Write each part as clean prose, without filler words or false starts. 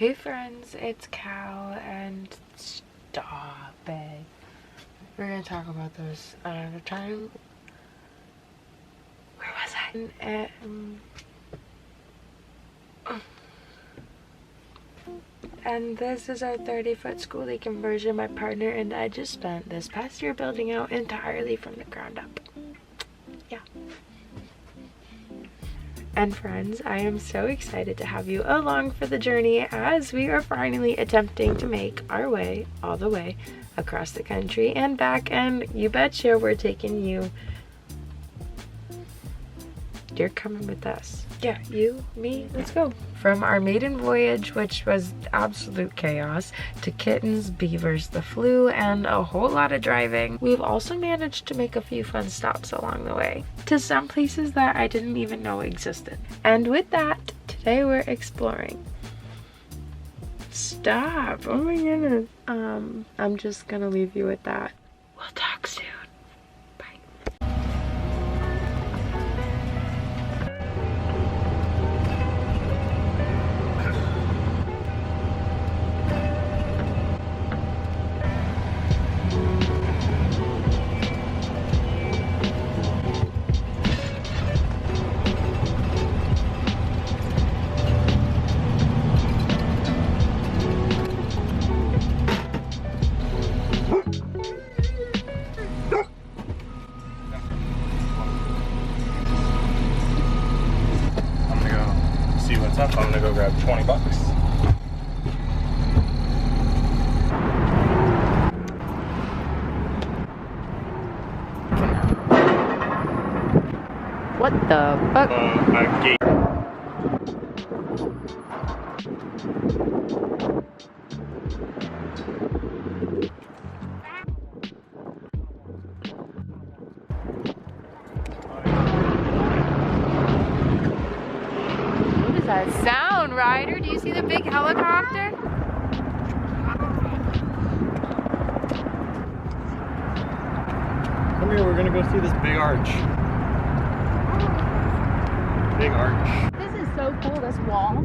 Hey friends, it's Cal, and stop it. We're gonna talk about this another time. Where was I? And this is our 30-foot Skoolie conversion my partner and I just spent this past year building out entirely from the ground up. Yeah. And friends, I am so excited to have you along for the journey as we are finally attempting to make our way all the way across the country and back, and you betcha we're taking you. You're coming with us. Yeah, you, me, let's go. From our maiden voyage, which was absolute chaos, to kittens, beavers, the flu, and a whole lot of driving, we've also managed to make a few fun stops along the way to some places that I didn't even know existed. And with that, today we're exploring. Stop, oh my goodness. I'm just gonna leave you with that. We'll talk soon. I'm gonna go grab 20 bucks. What the fuck? A gate. What is that sound, Ryder? Do you see the big helicopter? Come here, we're gonna go see this big arch. Big arch. This is so cool, this wall.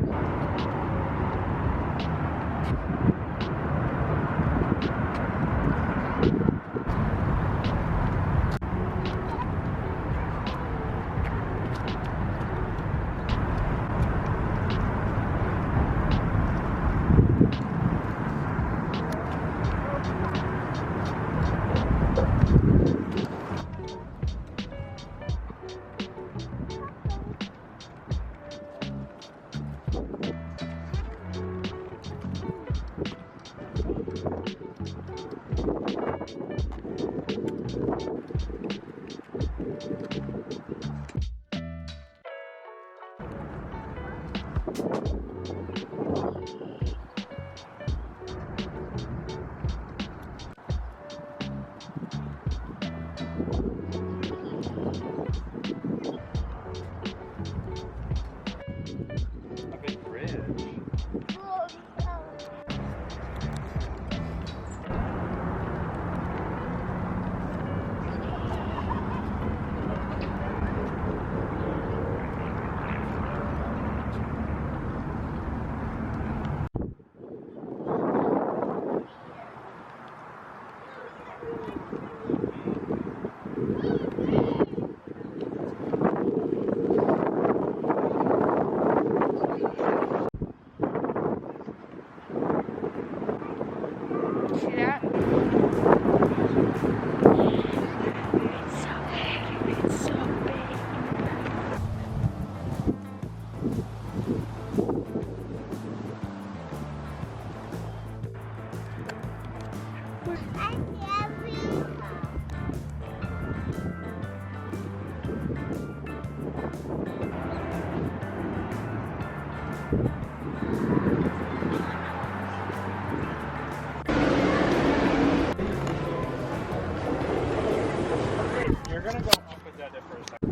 See that? It's so big. It's so big. You're gonna go up with that for a second.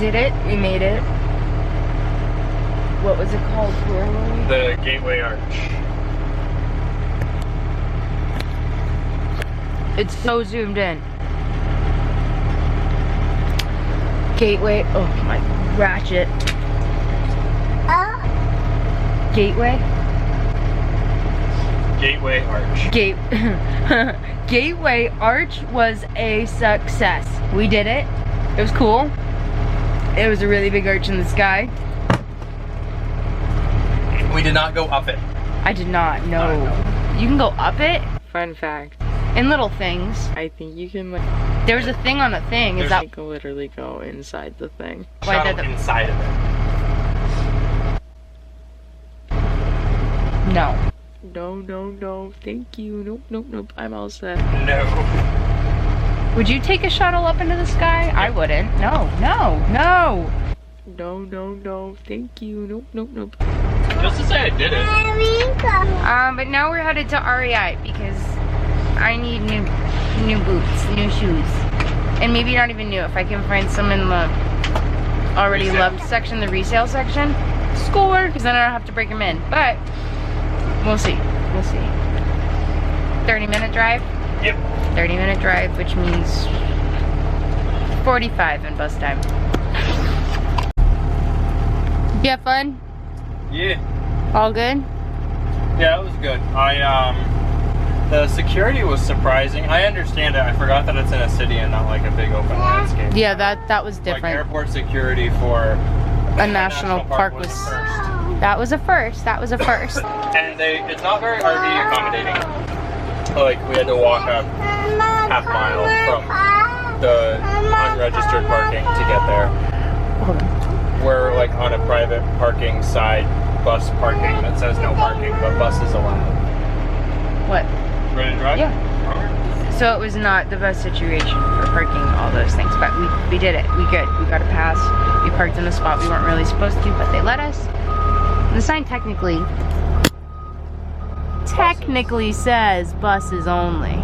did it. We made it. What was it called? The Gateway Arch. It's so zoomed in. Gateway. Oh my ratchet. Gateway. Gateway Arch. Gateway Arch was a success. We did it. It was cool. It was a really big arch in the sky. We did not go up it. I did not know. You can go up it? Fun fact. In little things. I think you can like... There's a thing on a thing. Is that... You can literally go inside the thing. Shuttle inside of it. No. No. Thank you. Nope. I'm all set. No. Would you take a shuttle up into the sky? Yep. I wouldn't. No. No. Thank you. Nope. Just to say I did it. But now we're headed to REI because I need new boots, new shoes. And maybe not even new. If I can find some in the already resale loved section, the resale section, score, because then I don't have to break them in. But we'll see. 30-minute drive? Yep. 30-minute drive, which means 45 in bus time. You have fun? Yeah. All good? Yeah, it was good. The security was surprising. I understand it. I forgot that it's in a city and not like a big open landscape. Yeah, that was different. Like airport security for a national park was first. That was a first. And it's not very RV accommodating. Like we had to walk a half mile from the unregistered parking to get there. Hold on. We're like on a private parking side bus parking that says no parking, but buses allowed. What? Ready to drive? Yeah. So it was not the best situation for parking all those things, but we did it. We got a pass. We parked in a spot we weren't really supposed to, but they let us. The sign technically says buses only.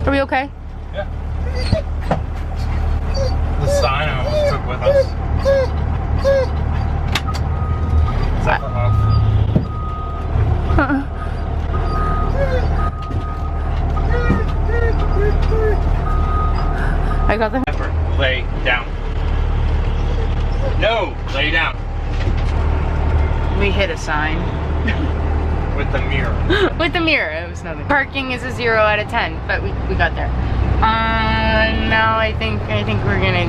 Are we okay? Yeah. The sign I almost took with us. Zipper off. I got the... Lay down. No, lay down. We hit a sign. With the mirror. With the mirror, it was nothing. Parking is a 0 out of 10, but we got there. Now I think we're gonna,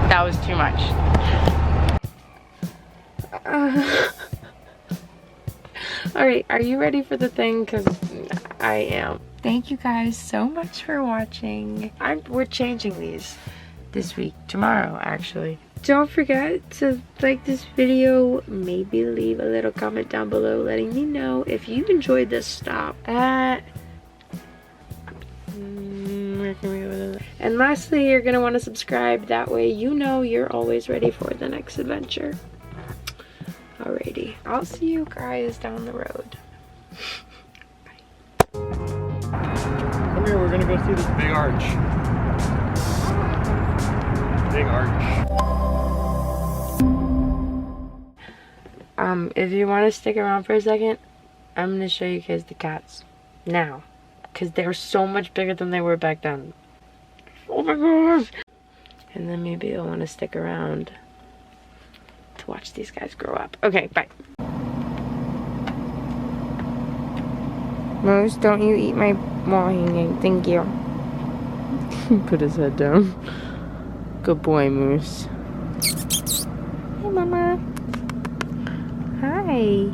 that was too much. Alright, are you ready for the thing? Because I am. Thank you guys so much for watching. We're changing these this week, tomorrow actually. Don't forget to like this video, maybe leave a little comment down below letting me know if you enjoyed this stop at... And lastly, you're gonna want to subscribe, that way you know you're always ready for the next adventure. Alrighty, I'll see you guys down the road. Come here, we're gonna go see this big arch. Big arch. If you want to stick around for a second, I'm gonna show you guys the cats now, because they're so much bigger than they were back then. Oh my gosh! And then maybe you'll want to stick around to watch these guys grow up. Okay, bye. Moose, don't you eat my wall hanging. Thank you. Put his head down. Good boy, Moose. Hey, Mama. Hi.